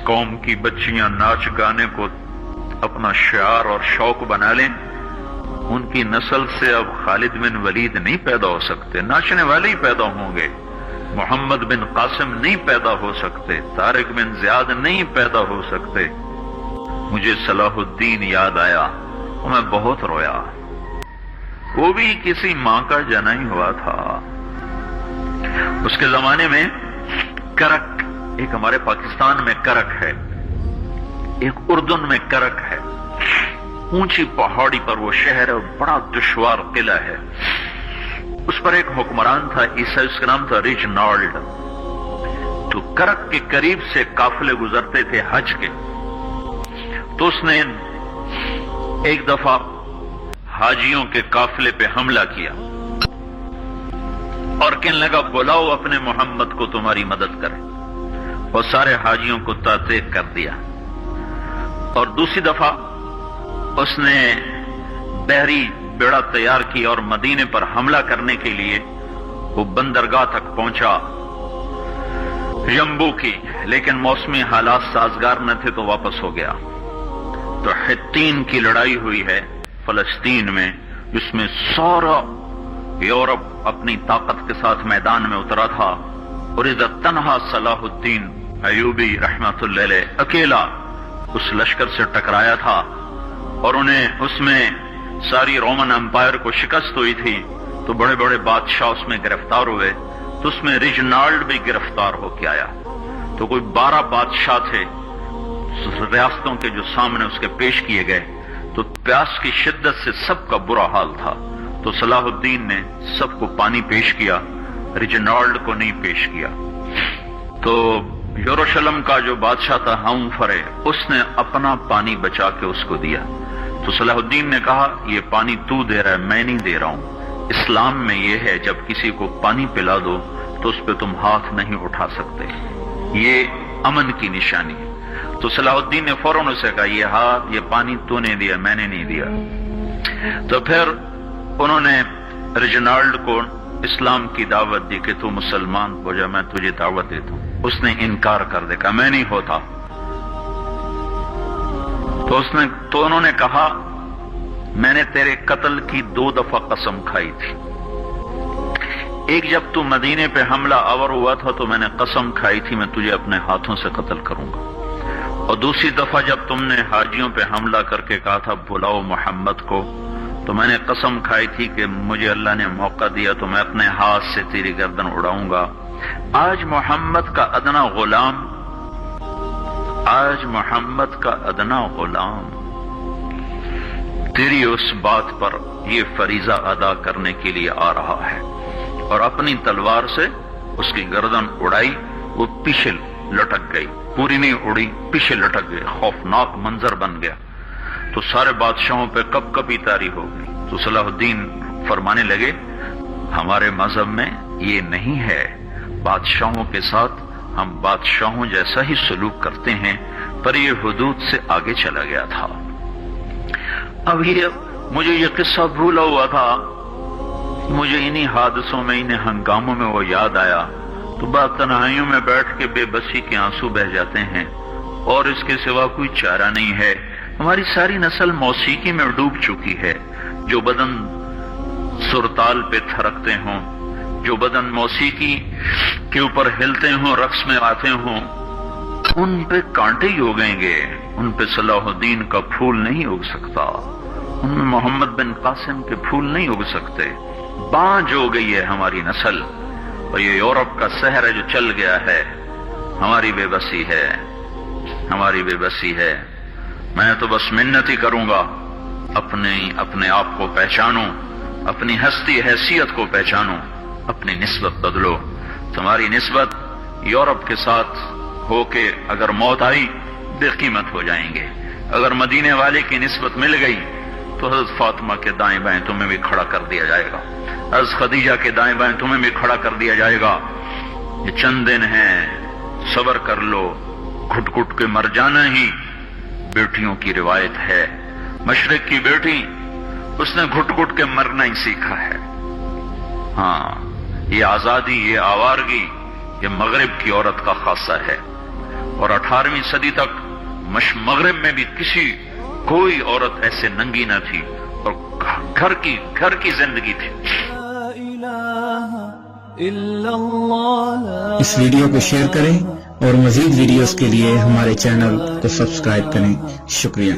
قوم کی بچیاں ناچ گانے کو اپنا شعار اور شوق بنا لیں، ان کی نسل سے اب خالد بن ولید نہیں پیدا ہو سکتے، ناچنے والے ہی پیدا ہوں گے، محمد بن قاسم نہیں پیدا ہو سکتے، طارق بن زیاد نہیں پیدا ہو سکتے۔ مجھے صلاح الدین یاد آیا اور میں بہت رویا۔ وہ بھی کسی ماں کا جنا ہی ہوا تھا۔ اس کے زمانے میں کرک، ایک ہمارے پاکستان میں کرک ہے، ایک اردن میں کرک ہے، اونچی پہاڑی پر وہ شہر ہے اور بڑا دشوار قلعہ ہے۔ اس پر ایک حکمران تھا عیسائی، اس کا نام تھا ریجنالڈ۔ تو کرک کے قریب سے قافلے گزرتے تھے حج کے، تو اس نے ایک دفعہ حاجیوں کے قافلے پہ حملہ کیا اور کہنے لگا بلاؤ اپنے محمد کو تمہاری مدد کرے، اور سارے حاجیوں کو تعطیق کر دیا۔ اور دوسری دفعہ اس نے بحری بیڑا تیار کی اور مدینے پر حملہ کرنے کے لیے وہ بندرگاہ تک پہنچا یمبو کی، لیکن موسمی حالات سازگار نہ تھے تو واپس ہو گیا۔ تو حطین کی لڑائی ہوئی ہے فلسطین میں، جس میں سارا یورپ اپنی طاقت کے ساتھ میدان میں اترا تھا، اور عزت تنہا صلاح الدین ایوبی رحمت اللہ علیہ اکیلا اس لشکر سے ٹکرایا تھا، اور انہیں اس میں ساری رومن امپائر کو شکست ہوئی تھی۔ تو بڑے بڑے بادشاہ اس میں گرفتار ہوئے، تو اس میں ریجنالڈ بھی گرفتار ہو کے آیا۔ تو کوئی 12 بادشاہ تھے ریاستوں کے جو سامنے اس کے پیش کیے گئے، تو پیاس کی شدت سے سب کا برا حال تھا، تو صلاح الدین نے سب کو پانی پیش کیا، ریجنالڈ کو نہیں پیش کیا۔ تو یروشلم کا جو بادشاہ تھا ہمفرے، اس نے اپنا پانی بچا کے اس کو دیا۔ تو صلاح الدین نے کہا یہ پانی تو دے رہا ہے، میں نہیں دے رہا ہوں۔ اسلام میں یہ ہے جب کسی کو پانی پلا دو تو اس پہ تم ہاتھ نہیں اٹھا سکتے، یہ امن کی نشانی ہے۔ تو صلاح الدین نے فوراً اسے کہا یہ پانی تو نے دیا، میں نے نہیں دیا۔ تو پھر انہوں نے ریجنالڈ کو اسلام کی دعوت دی کہ تو مسلمان ہو جا، میں تجھے دعوت دیتا ہوں۔ اس نے انکار کر دیا، کہا میں نہیں ہوتا۔ تو انہوں نے کہا میں نے تیرے قتل کی 2 دفعہ قسم کھائی تھی۔ ایک جب تو مدینے پہ حملہ آور ہوا تھا تو میں نے قسم کھائی تھی میں تجھے اپنے ہاتھوں سے قتل کروں گا، اور دوسری دفعہ جب تم نے حاجیوں پہ حملہ کر کے کہا تھا بلاؤ محمد کو، تو میں نے قسم کھائی تھی کہ مجھے اللہ نے موقع دیا تو میں اپنے ہاتھ سے تیری گردن اڑاؤں گا۔ آج محمد کا ادنا غلام تیری اس بات پر یہ فریضہ ادا کرنے کے لیے آ رہا ہے، اور اپنی تلوار سے اس کی گردن اڑائی، وہ پیچھے لٹک گئی، پوری نہیں اڑی، پیچھے لٹک گئی، خوفناک منظر بن گیا۔ تو سارے بادشاہوں پہ کب کبھی طاری ہو گئی۔ تو صلاح الدین فرمانے لگے ہمارے مذہب میں یہ نہیں ہے، بادشاہوں کے ساتھ ہم بادشاہوں جیسا ہی سلوک کرتے ہیں، پر یہ حدود سے آگے چلا گیا تھا۔ اب مجھے یہ قصہ بھولا ہوا تھا، مجھے انہی حادثوں میں، انہی ہنگاموں میں وہ یاد آیا، تو بعد تنہائیوں میں بیٹھ کے بے بسی کے آنسو بہہ جاتے ہیں، اور اس کے سوا کوئی چارہ نہیں ہے۔ ہماری ساری نسل موسیقی میں ڈوب چکی ہے، جو بدن سرتال پہ تھرکتے ہوں، جو بدن موسیقی کے اوپر ہلتے ہوں، رقص میں آتے ہوں، ان پہ کانٹے ہی اگیں گے، ان پہ صلاح الدین کا پھول نہیں اگ سکتا، ان میں محمد بن قاسم کے پھول نہیں اگ سکتے۔ بانجھ ہو گئی ہے ہماری نسل، اور یہ یورپ کا سحر ہے جو چل گیا ہے، ہماری بے بسی ہے، ہماری بے بسی ہے۔ میں تو بس منت ہی کروں گا اپنے آپ کو پہچانو، اپنی ہستی حیثیت کو پہچانو، اپنی نسبت بدلو۔ تمہاری نسبت یورپ کے ساتھ ہو کے اگر موت آئی بے قیمت ہو جائیں گے، اگر مدینے والے کی نسبت مل گئی تو حضرت فاطمہ کے دائیں بائیں تمہیں بھی کھڑا کر دیا جائے گا، حضرت خدیجہ کے دائیں بائیں تمہیں بھی کھڑا کر دیا جائے گا۔ یہ چند دن ہیں، صبر کر لو، گھٹ گھٹ کے مر جانا ہی بیٹیوں کی روایت ہے۔ مشرق کی بیٹی اس نے گھٹ گھٹ کے مرنا ہی سیکھا ہے۔ ہاں، یہ آزادی، یہ آوارگی، یہ مغرب کی عورت کا خاصہ ہے۔ اور 18ویں صدی تک مغرب میں بھی کوئی عورت ایسے ننگی نہ تھی، اور گھر کی زندگی تھی۔ اس ویڈیو کو شیئر کریں اور مزید ویڈیوز کے لیے ہمارے چینل کو سبسکرائب کریں۔ شکریہ۔